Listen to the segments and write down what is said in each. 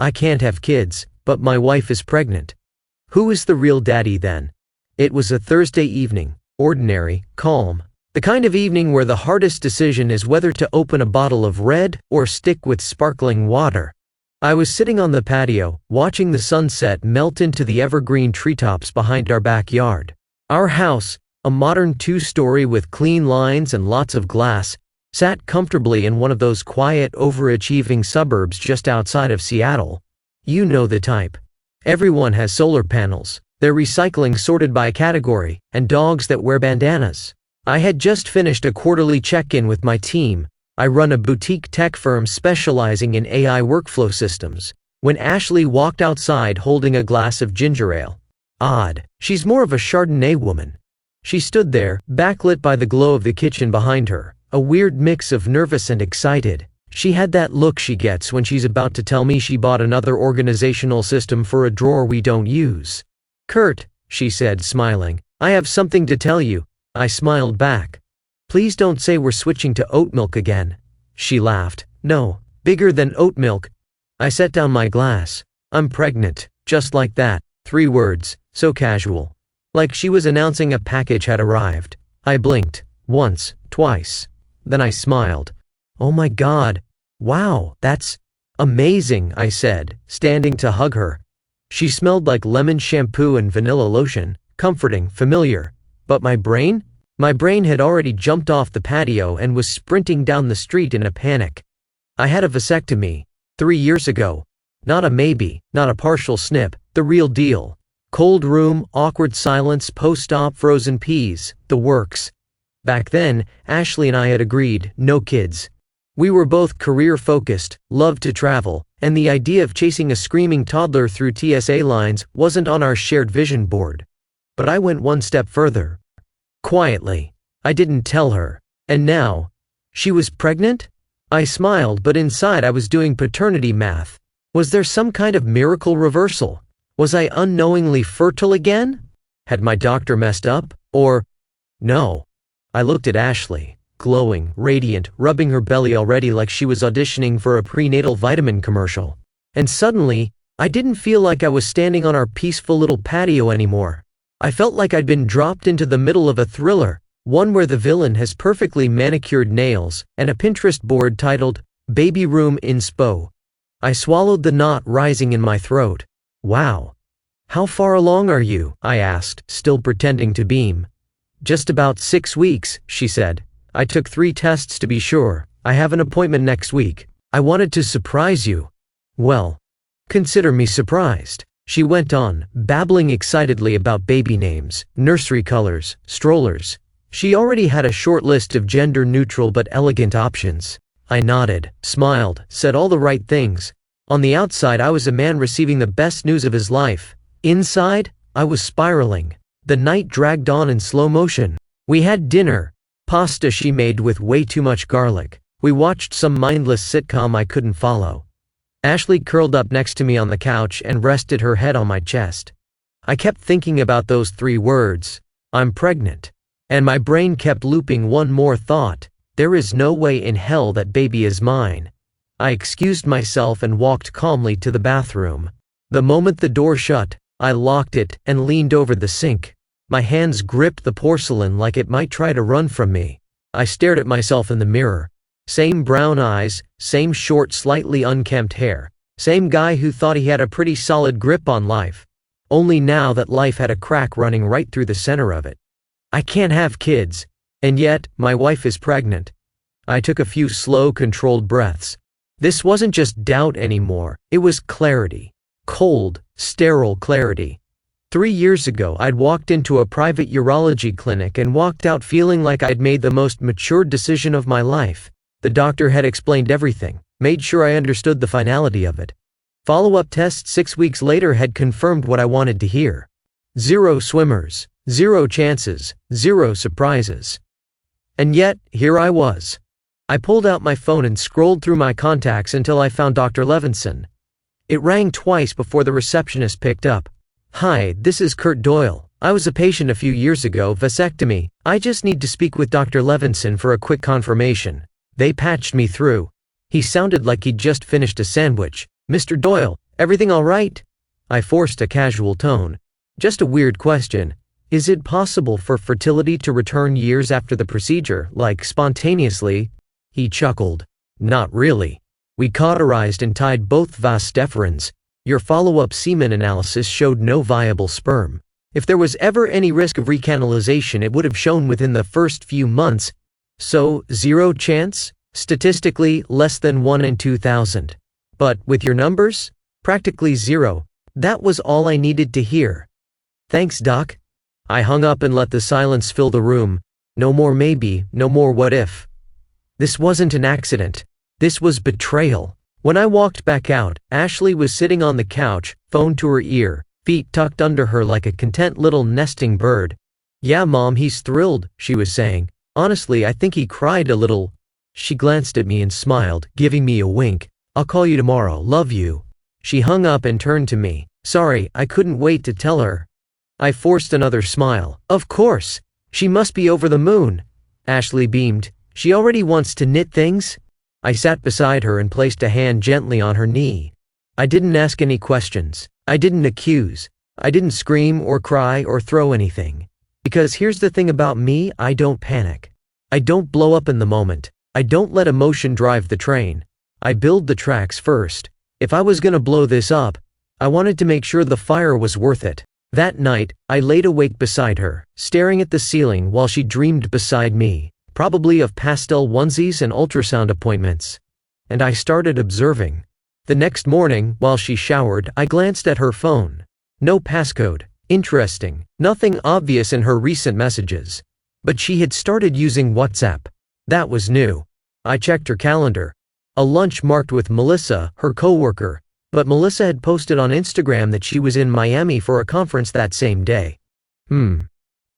I can't have kids, but my wife is pregnant. Who is the real daddy then? It was a Thursday evening, ordinary, calm. The kind of evening where the hardest decision is whether to open a bottle of red or stick with sparkling water. I was sitting on the patio, watching the sunset melt into the evergreen treetops behind our backyard. Our house, a modern two-story with clean lines and lots of glass, sat comfortably in one of those quiet, overachieving suburbs just outside of Seattle. You know the type. Everyone has solar panels, their recycling sorted by category, and dogs that wear bandanas. I had just finished a quarterly check-in with my team. I run a boutique tech firm specializing in AI workflow systems, when Ashley walked outside holding a glass of ginger ale. Odd, she's more of a Chardonnay woman. She stood there, backlit by the glow of the kitchen behind her, a weird mix of nervous and excited. She had that look she gets when she's about to tell me she bought another organizational system for a drawer we don't use. "Kurt," she said, smiling, "I have something to tell you." I smiled back. "Please don't say we're switching to oat milk again." She laughed. "No, bigger than oat milk." I set down my glass. "I'm pregnant," just like that. 3 words, so casual. Like she was announcing a package had arrived. I blinked. Once, twice. Then I smiled. "Oh my God. Wow, that's amazing," I said, standing to hug her. She smelled like lemon shampoo and vanilla lotion, comforting, familiar. But my brain? My brain had already jumped off the patio and was sprinting down the street in a panic. I had a vasectomy 3 years ago. Not a maybe, not a partial snip, the real deal. Cold room, awkward silence, post-op frozen peas, the works. Back then, Ashley and I had agreed, no kids. We were both career-focused, loved to travel, and the idea of chasing a screaming toddler through TSA lines wasn't on our shared vision board. But I went one step further. Quietly. I didn't tell her. And now, she was pregnant? I smiled, but inside I was doing paternity math. Was there some kind of miracle reversal? Was I unknowingly fertile again? Had my doctor messed up? Or, no. I looked at Ashley, glowing, radiant, rubbing her belly already like she was auditioning for a prenatal vitamin commercial. And suddenly, I didn't feel like I was standing on our peaceful little patio anymore. I felt like I'd been dropped into the middle of a thriller, one where the villain has perfectly manicured nails and a Pinterest board titled, "Baby Room Inspo." I swallowed the knot rising in my throat. "Wow. How far along are you?" I asked, still pretending to beam. "Just about 6 weeks," she said. "I took 3 tests to be sure. I have an appointment next week. I wanted to surprise you." "Well, consider me surprised," she went on, babbling excitedly about baby names, nursery colors, strollers. She already had a short list of gender-neutral but elegant options. I nodded, smiled, said all the right things. On the outside I was a man receiving the best news of his life. Inside, I was spiraling. The night dragged on in slow motion. We had dinner. Pasta she made with way too much garlic. We watched some mindless sitcom I couldn't follow. Ashley curled up next to me on the couch and rested her head on my chest. I kept thinking about those 3 words, "I'm pregnant." And my brain kept looping one more thought, there is no way in hell that baby is mine. I excused myself and walked calmly to the bathroom. The moment the door shut, I locked it and leaned over the sink. My hands gripped the porcelain like it might try to run from me. I stared at myself in the mirror. Same brown eyes, same short, slightly unkempt hair, same guy who thought he had a pretty solid grip on life. Only now that life had a crack running right through the center of it. I can't have kids, and yet, my wife is pregnant. I took a few slow, controlled breaths. This wasn't just doubt anymore, it was clarity. Cold, sterile clarity. 3 years ago, I'd walked into a private urology clinic and walked out feeling like I'd made the most mature decision of my life. The doctor had explained everything, made sure I understood the finality of it. Follow-up tests 6 weeks later had confirmed what I wanted to hear. 0 swimmers, 0 chances, 0 surprises. And yet, here I was. I pulled out my phone and scrolled through my contacts until I found Dr. Levinson. It rang twice before the receptionist picked up. "Hi, this is Kurt Doyle. I was a patient a few years ago, vasectomy. I just need to speak with Dr. Levinson for a quick confirmation." They patched me through. He sounded like he'd just finished a sandwich. "Mr. Doyle, Everything all right? I forced a casual tone. Just a weird question. Is it possible for fertility to return years after the procedure, like spontaneously? He chuckled. Not really. We cauterized and tied both vas deferens. Your follow-up semen analysis showed no viable sperm. If there was ever any risk of recanalization, it would have shown within the first few months. So, 0 chance? Statistically, less than 1 in 2,000. But, with your numbers? Practically 0. That was all I needed to hear. Thanks, Doc. I hung up and let the silence fill the room. No more maybe, no more what if. This wasn't an accident. This was betrayal. When I walked back out, Ashley was sitting on the couch, phone to her ear, feet tucked under her like a content little nesting bird. Yeah, Mom, he's thrilled, she was saying. Honestly, I think he cried a little. She glanced at me and smiled, giving me a wink. I'll call you tomorrow, love you. She hung up and turned to me. Sorry, I couldn't wait to tell her. I forced another smile. Of course. She must be over the moon. Ashley beamed. She already wants to knit things? I sat beside her and placed a hand gently on her knee. I didn't ask any questions. I didn't accuse. I didn't scream or cry or throw anything. Because here's the thing about me, I don't panic. I don't blow up in the moment. I don't let emotion drive the train. I build the tracks first. If I was gonna blow this up, I wanted to make sure the fire was worth it. That night, I laid awake beside her, staring at the ceiling while she dreamed beside me, probably of pastel onesies and ultrasound appointments. And I started observing. The next morning, while she showered, I glanced at her phone. No passcode. Interesting. Nothing obvious in her recent messages. But she had started using WhatsApp. That was new. I checked her calendar. A lunch marked with Melissa, her coworker. But Melissa had posted on Instagram that she was in Miami for a conference that same day.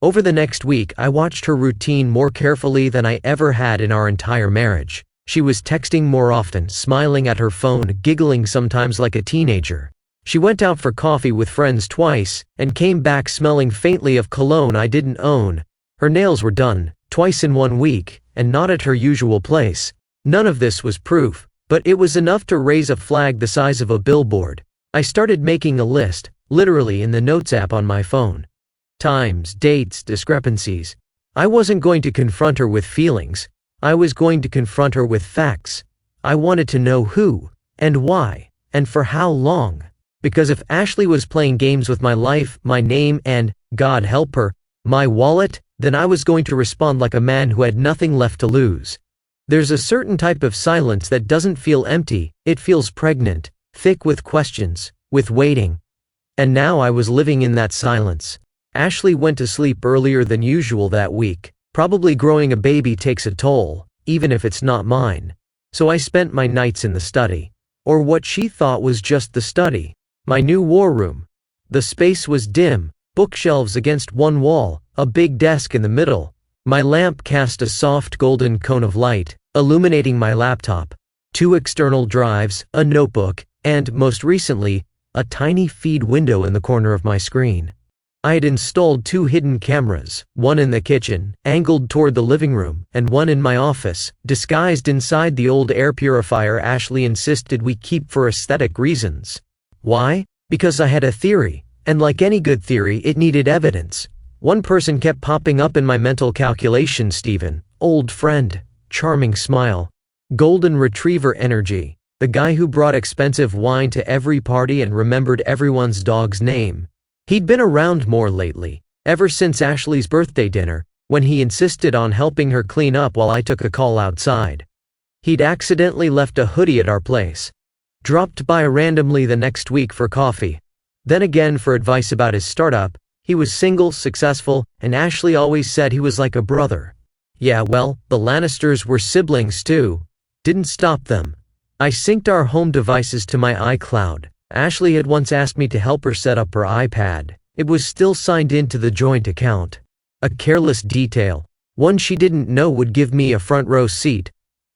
Over the next week, I watched her routine more carefully than I ever had in our entire marriage. She was texting more often, smiling at her phone, giggling sometimes like a teenager. She went out for coffee with friends twice, and came back smelling faintly of cologne I didn't own. Her nails were done, twice in 1 week, and not at her usual place. None of this was proof. But it was enough to raise a flag the size of a billboard. I started making a list, literally in the Notes app on my phone. Times, dates, discrepancies. I wasn't going to confront her with feelings. I was going to confront her with facts. I wanted to know who, and why, and for how long. Because if Ashley was playing games with my life, my name, and, God help her, my wallet, then I was going to respond like a man who had nothing left to lose. There's a certain type of silence that doesn't feel empty, it feels pregnant, thick with questions, with waiting. And now I was living in that silence. Ashley went to sleep earlier than usual that week. Probably growing a baby takes a toll, even if it's not mine. So I spent my nights in the study. Or what she thought was just the study. My new war room. The space was dim, bookshelves against one wall, a big desk in the middle. My lamp cast a soft golden cone of light, illuminating my laptop, 2 external drives, a notebook, and, most recently, a tiny feed window in the corner of my screen. I had installed 2 hidden cameras, one in the kitchen, angled toward the living room, and one in my office, disguised inside the old air purifier Ashley insisted we keep for aesthetic reasons. Why? Because I had a theory, and like any good theory, it needed evidence. One person kept popping up in my mental calculation: Steven, old friend, charming smile, golden retriever energy, the guy who brought expensive wine to every party and remembered everyone's dog's name. He'd been around more lately, ever since Ashley's birthday dinner, when he insisted on helping her clean up while I took a call outside. He'd accidentally left a hoodie at our place. Dropped by randomly the next week for coffee. Then again for advice about his startup. He was single, successful, and Ashley always said he was like a brother. Yeah, well, the Lannisters were siblings too. Didn't stop them. I synced our home devices to my iCloud. Ashley had once asked me to help her set up her iPad. It was still signed into the joint account. A careless detail. One she didn't know would give me a front row seat.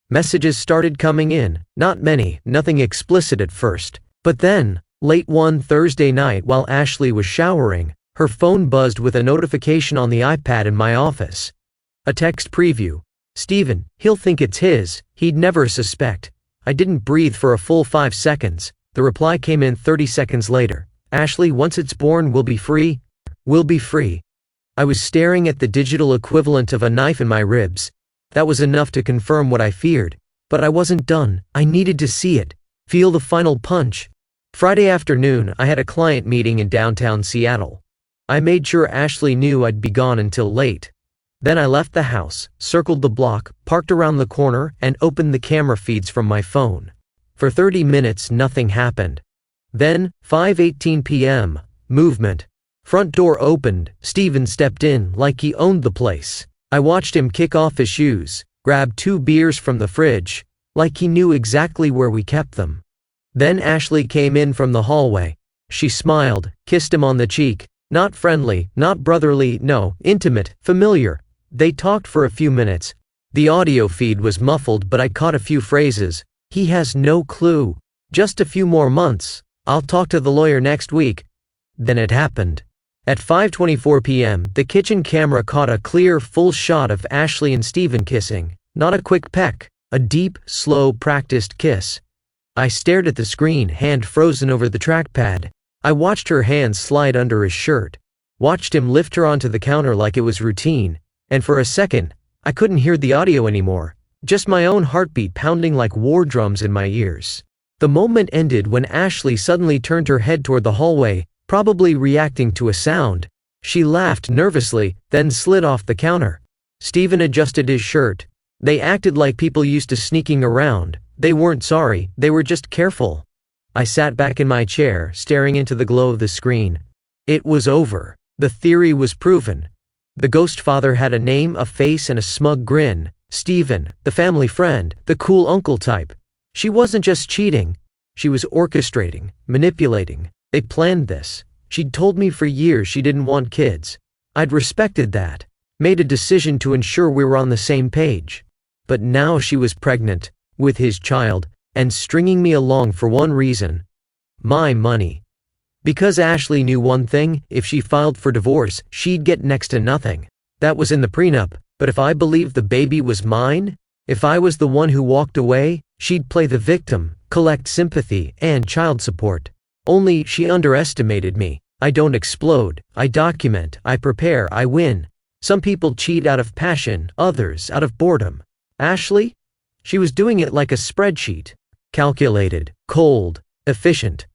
Messages started coming in, not many, nothing explicit at first. But then, late one Thursday night while Ashley was showering, her phone buzzed with a notification on the iPad in my office. A text preview. Steven, he'll think it's his, he'd never suspect. I didn't breathe for a full 5 seconds. The reply came in 30 seconds later. Ashley, once it's born, we'll be free. We'll be free. I was staring at the digital equivalent of a knife in my ribs. That was enough to confirm what I feared. But I wasn't done. I needed to see it. Feel the final punch. Friday afternoon, I had a client meeting in downtown Seattle. I made sure Ashley knew I'd be gone until late. Then I left the house, circled the block, parked around the corner, and opened the camera feeds from my phone. For 30 minutes, nothing happened. Then, 5:18 p.m., movement. Front door opened. Steven stepped in like he owned the place. I watched him kick off his shoes, grab 2 beers from the fridge, like he knew exactly where we kept them. Then Ashley came in from the hallway. She smiled, kissed him on the cheek. Not friendly, not brotherly, no, intimate, familiar. They talked for a few minutes. The audio feed was muffled, but I caught a few phrases. He has no clue. Just a few more months. I'll talk to the lawyer next week. Then it happened. At 5:24 p.m., the kitchen camera caught a clear, full shot of Ashley and Steven kissing. Not a quick peck, a deep, slow, practiced kiss. I stared at the screen, hand frozen over the trackpad. I watched her hands slide under his shirt. Watched him lift her onto the counter like it was routine. And for a second, I couldn't hear the audio anymore. Just my own heartbeat pounding like war drums in my ears. The moment ended when Ashley suddenly turned her head toward the hallway, probably reacting to a sound. She laughed nervously, then slid off the counter. Steven adjusted his shirt. They acted like people used to sneaking around. They weren't sorry, they were just careful. I sat back in my chair, staring into the glow of the screen. It was over. The theory was proven. The ghost father had a name, a face, and a smug grin. Steven, the family friend, the cool uncle type. She wasn't just cheating. She was orchestrating, manipulating. They planned this. She'd told me for years she didn't want kids. I'd respected that. Made a decision to ensure we were on the same page. But now she was pregnant, with his child, and stringing me along for one reason. My money. Because Ashley knew one thing, if she filed for divorce, she'd get next to nothing. That was in the prenup, but if I believed the baby was mine, if I was the one who walked away, she'd play the victim, collect sympathy and child support. Only she underestimated me. I don't explode, I document, I prepare, I win. Some people cheat out of passion, others out of boredom. Ashley? She was doing it like a spreadsheet. Calculated, cold, efficient.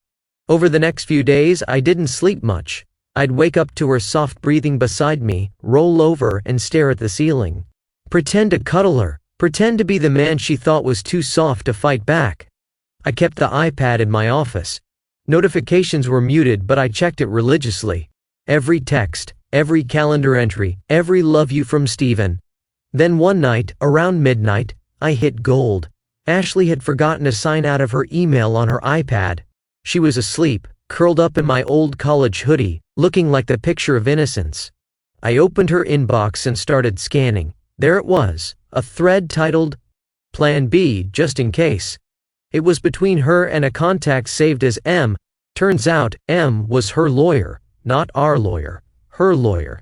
Over the next few days, I didn't sleep much. I'd wake up to her soft breathing beside me, roll over and stare at the ceiling. Pretend to cuddle her, pretend to be the man she thought was too soft to fight back. I kept the iPad in my office. Notifications were muted, but I checked it religiously. Every text, every calendar entry, every love you from Steven. Then one night, around midnight, I hit gold. Ashley had forgotten to sign out of her email on her iPad. She was asleep, curled up in my old college hoodie, looking like the picture of innocence. I opened her inbox and started scanning. There it was, a thread titled, Plan B, just in case. It was between her and a contact saved as M. Turns out, M was her lawyer, not our lawyer, her lawyer.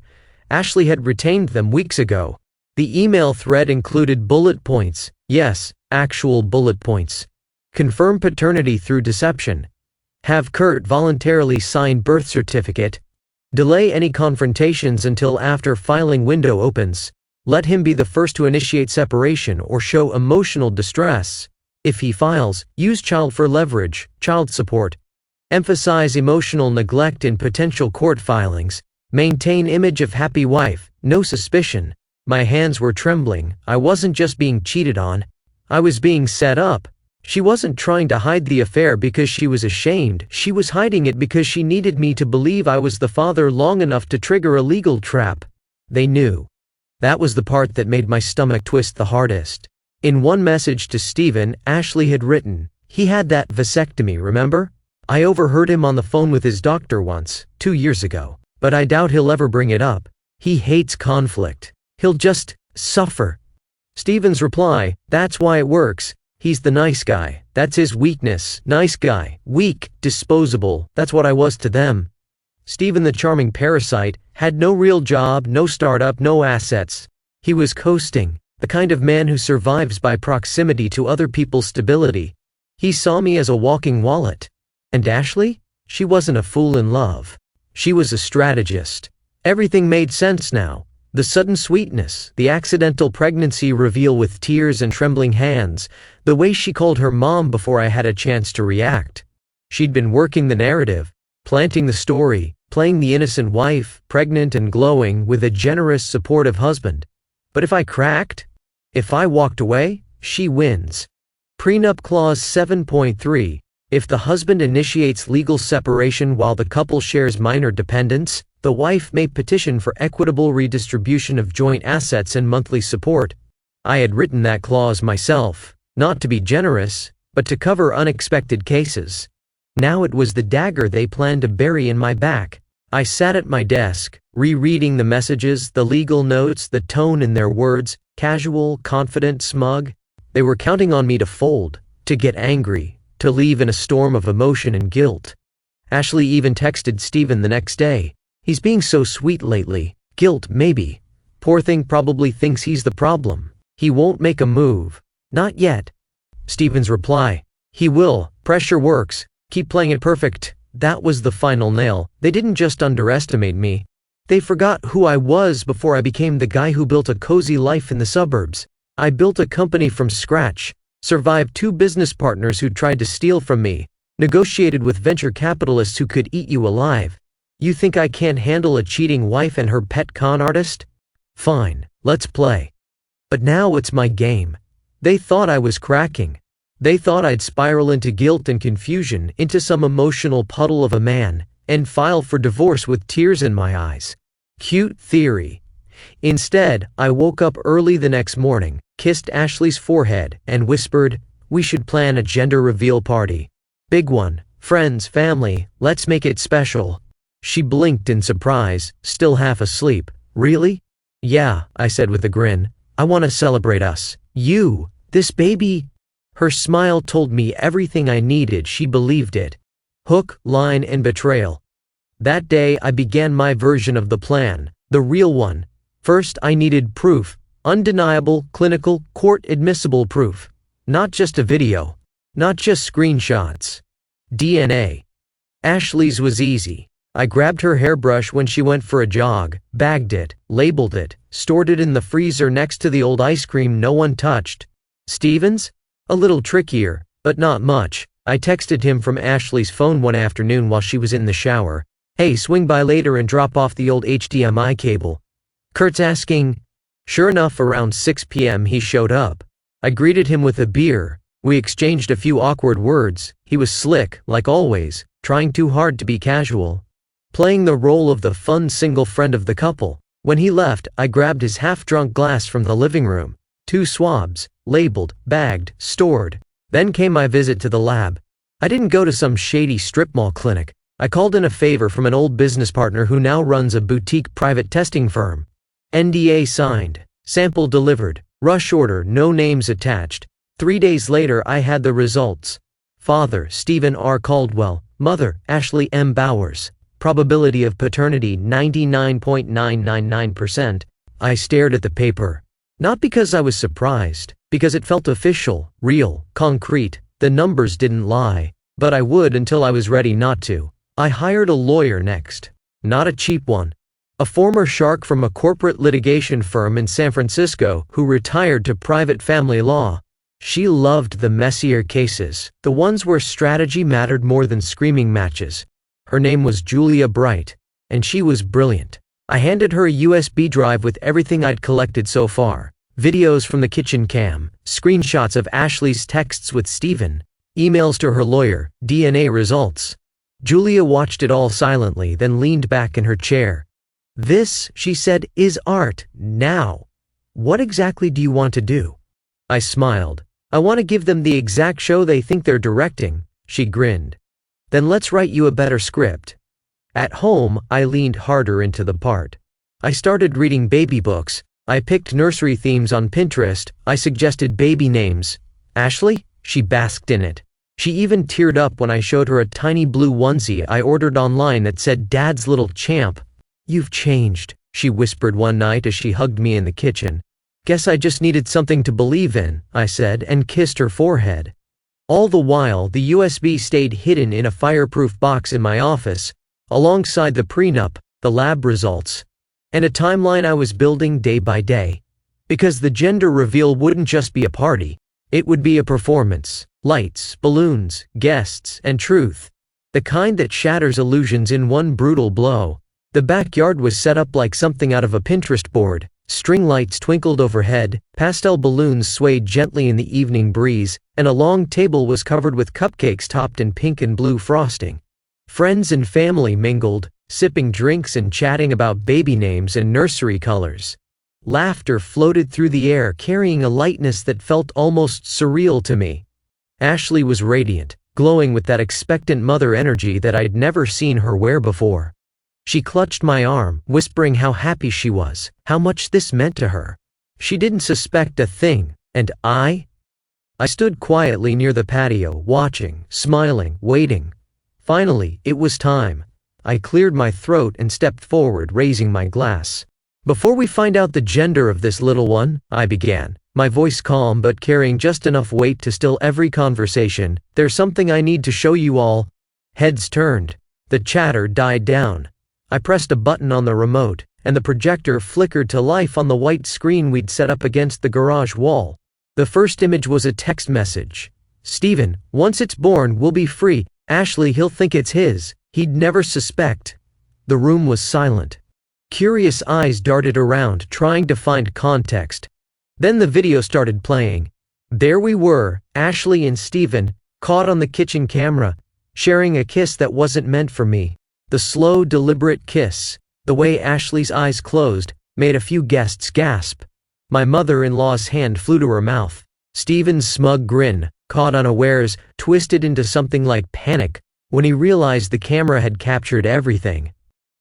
Ashley had retained them weeks ago. The email thread included bullet points. Yes, actual bullet points. Confirm paternity through deception. Have Kurt voluntarily sign birth certificate. Delay any confrontations until after filing window opens. Let him be the first to initiate separation or show emotional distress. If he files, use child for leverage, child support. Emphasize emotional neglect in potential court filings. Maintain image of happy wife, no suspicion. My hands were trembling. I wasn't just being cheated on. I was being set up. She wasn't trying to hide the affair because she was ashamed. She was hiding it because she needed me to believe I was the father long enough to trigger a legal trap. They knew. That was the part that made my stomach twist the hardest. In one message to Steven, Ashley had written, he had that vasectomy, remember? I overheard him on the phone with his doctor once, 2 years ago. But I doubt he'll ever bring it up. He hates conflict. He'll just suffer. Steven's reply, that's why it works. He's the nice guy. That's his weakness. Nice guy. Weak. Disposable. That's what I was to them. Steven, the charming parasite, had no real job, no startup, no assets. He was coasting. The kind of man who survives by proximity to other people's stability. He saw me as a walking wallet. And Ashley? She wasn't a fool in love. She was a strategist. Everything made sense now. The sudden sweetness, the accidental pregnancy reveal with tears and trembling hands, the way she called her mom before I had a chance to react. She'd been working the narrative, planting the story, playing the innocent wife, pregnant and glowing with a generous, supportive husband. But if I cracked? If I walked away? She wins. Prenup Clause 7.3. If the husband initiates legal separation while the couple shares minor dependents, the wife may petition for equitable redistribution of joint assets and monthly support. I had written that clause myself, not to be generous, but to cover unexpected cases. Now it was the dagger they planned to bury in my back. I sat at my desk, rereading the messages, the legal notes, the tone in their words, casual, confident, smug. They were counting on me to fold, to get angry, to leave in a storm of emotion and guilt. Ashley even texted Stephen the next day. He's being so sweet lately. Guilt, maybe. Poor thing probably thinks he's the problem. He won't make a move. Not yet. Stephen's reply. He will. Pressure works. Keep playing it perfect. That was the final nail. They didn't just underestimate me. They forgot who I was before I became the guy who built a cozy life in the suburbs. I built a company from scratch, survived 2 business partners who tried to steal from me, negotiated with venture capitalists who could eat you alive. You think I can't handle a cheating wife and her pet con artist? Fine, let's play. But now it's my game. They thought I was cracking. They thought I'd spiral into guilt and confusion, into some emotional puddle of a man, and file for divorce with tears in my eyes. Cute theory. Instead, I woke up early the next morning, kissed Ashley's forehead, and whispered, "We should plan a gender reveal party. Big one. Friends, family, let's make it special." She blinked in surprise, still half asleep. "Really?" "Yeah," I said with a grin. "I want to celebrate us. You, this baby." Her smile told me everything I needed. She believed it. Hook, line, and betrayal. That day I began my version of the plan, the real one. First I needed proof, undeniable, clinical, court-admissible proof. Not just a video. Not just screenshots. DNA. Ashley's was easy. I grabbed her hairbrush when she went for a jog, bagged it, labeled it, stored it in the freezer next to the old ice cream no one touched. Stephen's? A little trickier, but not much. I texted him from Ashley's phone one afternoon while she was in the shower. "Hey, swing by later and drop off the old HDMI cable." Kurt's asking. Sure enough, around 6 p.m. he showed up. I greeted him with a beer. We exchanged a few awkward words. He was slick, like always, trying too hard to be casual, playing the role of the fun single friend of the couple. When he left, I grabbed his half-drunk glass from the living room. 2 swabs, labeled, bagged, stored. Then came my visit to the lab. I didn't go to some shady strip mall clinic. I called in a favor from an old business partner who now runs a boutique private testing firm. NDA signed. Sample delivered. Rush order, no names attached. 3 days later I had the results. Father, Stephen R. Caldwell. Mother, Ashley M. Bowers. Probability of paternity 99.999%. I stared at the paper. Not because I was surprised, because it felt official, real, concrete. The numbers didn't lie, but I would until I was ready not to. I hired a lawyer next. Not a cheap one. A former shark from a corporate litigation firm in San Francisco who retired to private family law. She loved the messier cases, the ones where strategy mattered more than screaming matches. Her name was Julia Bright, and she was brilliant. I handed her a USB drive with everything I'd collected so far. Videos from the kitchen cam, screenshots of Ashley's texts with Stephen, emails to her lawyer, DNA results. Julia watched it all silently, then leaned back in her chair. "This," she said, "is art. Now, what exactly do you want to do?" I smiled. "I want to give them the exact show they think they're directing." She grinned. "Then let's write you a better script." At home, I leaned harder into the part. I started reading baby books. I picked nursery themes on Pinterest. I suggested baby names. Ashley? She basked in it. She even teared up when I showed her a tiny blue onesie I ordered online that said "Dad's little champ." "You've changed," she whispered one night as she hugged me in the kitchen. "Guess I just needed something to believe in," I said, and kissed her forehead. All the while, the USB stayed hidden in a fireproof box in my office, alongside the prenup, the lab results, and a timeline I was building day by day. Because the gender reveal wouldn't just be a party, it would be a performance. Lights, balloons, guests, and truth. The kind that shatters illusions in one brutal blow. The backyard was set up like something out of a Pinterest board. String lights twinkled overhead, pastel balloons swayed gently in the evening breeze, and a long table was covered with cupcakes topped in pink and blue frosting. Friends and family mingled, sipping drinks and chatting about baby names and nursery colors. Laughter floated through the air, carrying a lightness that felt almost surreal to me. Ashley was radiant, glowing with that expectant mother energy that I'd never seen her wear before. She clutched my arm, whispering how happy she was, how much this meant to her. She didn't suspect a thing, and I stood quietly near the patio, watching, smiling, waiting. Finally, it was time. I cleared my throat and stepped forward, raising my glass. "Before we find out the gender of this little one," I began, my voice calm but carrying just enough weight to still every conversation, "there's something I need to show you all." Heads turned. The chatter died down. I pressed a button on the remote, and the projector flickered to life on the white screen we'd set up against the garage wall. The first image was a text message. "Steven, once it's born, we'll be free. Ashley, he'll think it's his. He'd never suspect." The room was silent. Curious eyes darted around, trying to find context. Then the video started playing. There we were, Ashley and Steven, caught on the kitchen camera, sharing a kiss that wasn't meant for me. The slow, deliberate kiss, the way Ashley's eyes closed, made a few guests gasp. My mother-in-law's hand flew to her mouth. Steven's smug grin, caught unawares, twisted into something like panic when he realized the camera had captured everything.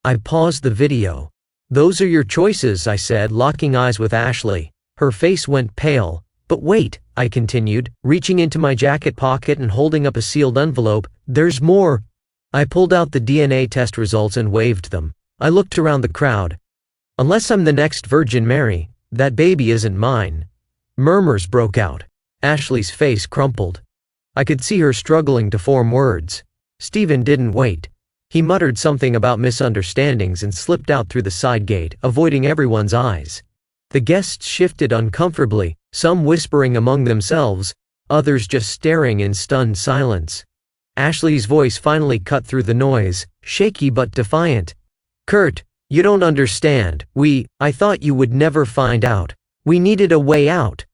I paused the video. "Those are your choices," I said, locking eyes with Ashley. Her face went pale. "But wait," I continued, reaching into my jacket pocket and holding up a sealed envelope, "there's more." I pulled out the DNA test results and waved them. I looked around the crowd. "Unless I'm the next Virgin Mary, that baby isn't mine." Murmurs broke out. Ashley's face crumpled. I could see her struggling to form words. Steven didn't wait. He muttered something about misunderstandings and slipped out through the side gate, avoiding everyone's eyes. The guests shifted uncomfortably, some whispering among themselves, others just staring in stunned silence. Ashley's voice finally cut through the noise, shaky but defiant. "Kurt, you don't understand. I thought you would never find out. We needed a way out."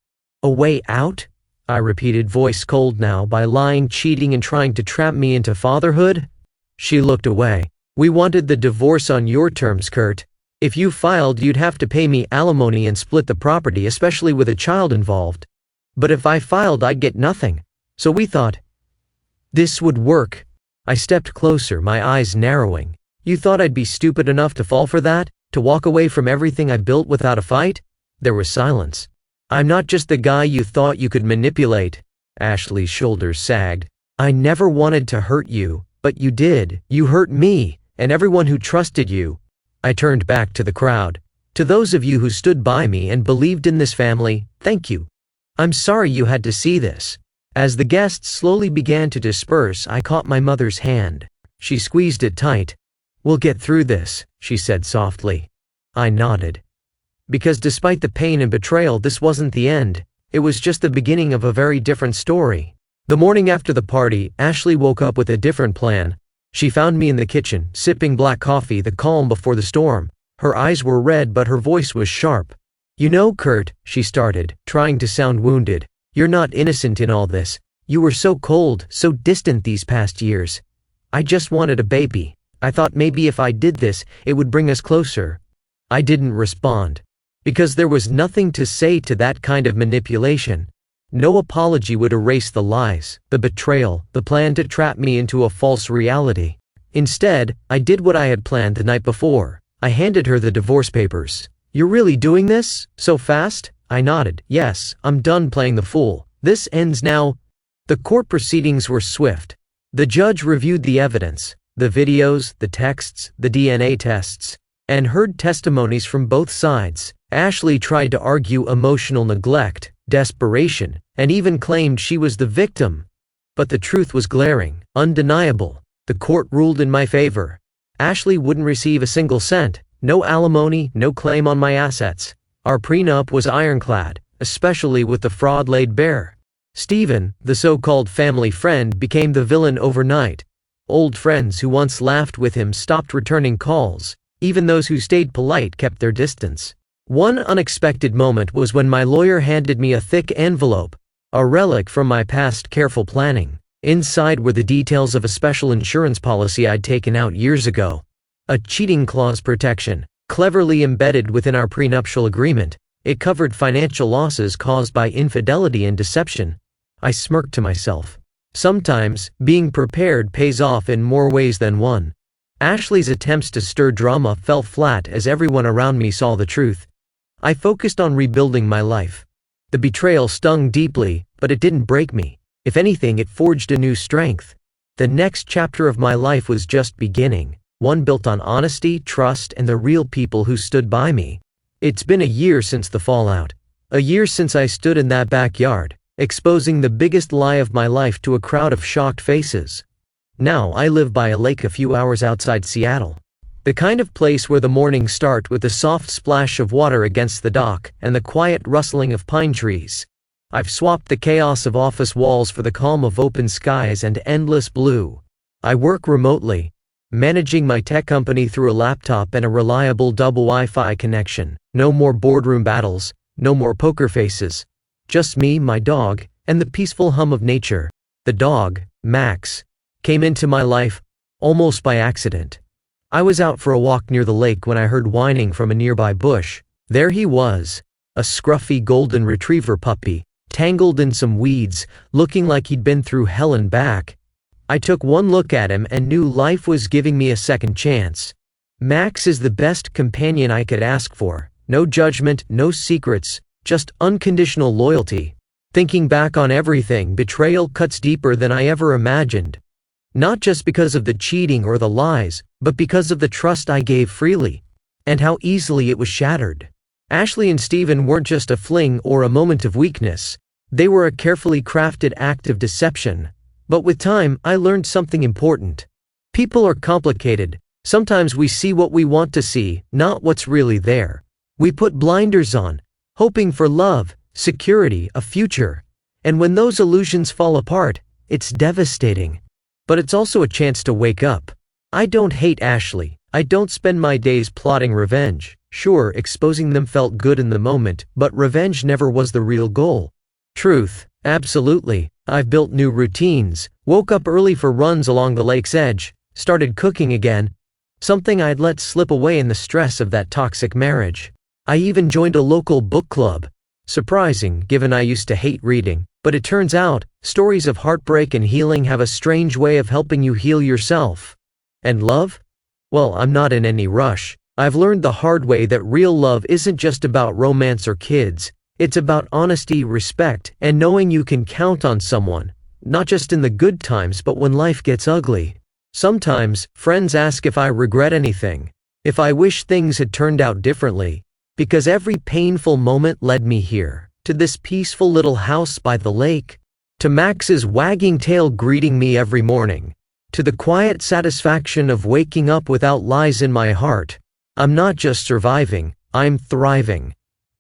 "A way out?" I repeated, voice cold now by lying, cheating, and trying to trap me into fatherhood. She looked away. "We wanted the divorce on your terms, Kurt. If you filed, you'd have to pay me alimony and split the property, especially with a child involved. But if I filed, I'd get nothing. So we thought this would work." I stepped closer, my eyes narrowing. "You thought I'd be stupid enough to fall for that? To walk away from everything I built without a fight?" There was silence. "I'm not just the guy you thought you could manipulate." Ashley's shoulders sagged. "I never wanted to hurt you, but you did. You hurt me, and everyone who trusted you." I turned back to the crowd. "To those of you who stood by me and believed in this family, thank you. I'm sorry you had to see this." As the guests slowly began to disperse, I caught my mother's hand. She squeezed it tight. "We'll get through this," she said softly. I nodded. Because despite the pain and betrayal, this wasn't the end. It was just the beginning of a very different story. The morning after the party, Ashley woke up with a different plan. She found me in the kitchen, sipping black coffee, the calm before the storm. Her eyes were red, but her voice was sharp. "You know, Kurt," she started, trying to sound wounded, "you're not innocent in all this. You were so cold, so distant these past years. I just wanted a baby. I thought maybe if I did this, it would bring us closer." I didn't respond. Because there was nothing to say to that kind of manipulation. No apology would erase the lies, the betrayal, the plan to trap me into a false reality. Instead, I did what I had planned the night before. I handed her the divorce papers. "You're really doing this? So fast?" I nodded. "Yes, I'm done playing the fool. This ends now." The court proceedings were swift. The judge reviewed the evidence, the videos, the texts, the DNA tests, and heard testimonies from both sides. Ashley tried to argue emotional neglect, desperation, and even claimed she was the victim. But the truth was glaring, undeniable. The court ruled in my favor. Ashley wouldn't receive a single cent, no alimony, no claim on my assets. Our prenup was ironclad, especially with the fraud laid bare. Stephen, the so-called family friend, became the villain overnight. Old friends who once laughed with him stopped returning calls. Even those who stayed polite kept their distance. One unexpected moment was when my lawyer handed me a thick envelope, a relic from my past careful planning. Inside were the details of a special insurance policy I'd taken out years ago. A cheating clause protection, cleverly embedded within our prenuptial agreement. It covered financial losses caused by infidelity and deception. I smirked to myself. Sometimes, being prepared pays off in more ways than one. Ashley's attempts to stir drama fell flat as everyone around me saw the truth. I focused on rebuilding my life. The betrayal stung deeply, but it didn't break me. If anything, it forged a new strength. The next chapter of my life was just beginning, one built on honesty, trust, and the real people who stood by me. It's been a year since the fallout. A year since I stood in that backyard, exposing the biggest lie of my life to a crowd of shocked faces. Now I live by a lake a few hours outside Seattle. The kind of place where the mornings start with the soft splash of water against the dock and the quiet rustling of pine trees. I've swapped the chaos of office walls for the calm of open skies and endless blue. I work remotely, managing my tech company through a laptop and a reliable double Wi-Fi connection. No more boardroom battles, no more poker faces. Just me, my dog, and the peaceful hum of nature. The dog, Max, came into my life almost by accident. I was out for a walk near the lake when I heard whining from a nearby bush. There he was, a scruffy golden retriever puppy, tangled in some weeds, looking like he'd been through hell and back. I took one look at him and knew life was giving me a second chance. Max is the best companion I could ask for. No judgment, no secrets, just unconditional loyalty. Thinking back on everything, betrayal cuts deeper than I ever imagined. Not just because of the cheating or the lies, but because of the trust I gave freely, and how easily it was shattered. Ashley and Stephen weren't just a fling or a moment of weakness. They were a carefully crafted act of deception. But with time, I learned something important. People are complicated. Sometimes we see what we want to see, not what's really there. We put blinders on, hoping for love, security, a future. And when those illusions fall apart, it's devastating. But it's also a chance to wake up. I don't hate Ashley. I don't spend my days plotting revenge. Sure, exposing them felt good in the moment, but revenge never was the real goal. Truth, absolutely. I've built new routines, woke up early for runs along the lake's edge, started cooking again, something I'd let slip away in the stress of that toxic marriage. I even joined a local book club. Surprising, given I used to hate reading, but it turns out, stories of heartbreak and healing have a strange way of helping you heal yourself. And love? Well, I'm not in any rush. I've learned the hard way that real love isn't just about romance or kids. It's about honesty, respect, and knowing you can count on someone, not just in the good times but when life gets ugly. Sometimes, friends ask if I regret anything, if I wish things had turned out differently, because every painful moment led me here, to this peaceful little house by the lake, to Max's wagging tail greeting me every morning, to the quiet satisfaction of waking up without lies in my heart. I'm not just surviving, I'm thriving.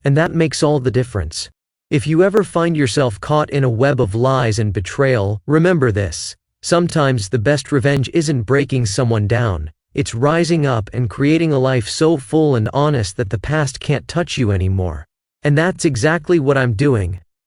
And that makes all the difference. If you ever find yourself caught in a web of lies and betrayal, remember this. Sometimes the best revenge isn't breaking someone down. It's rising up and creating a life so full and honest that the past can't touch you anymore. And that's exactly what I'm doing.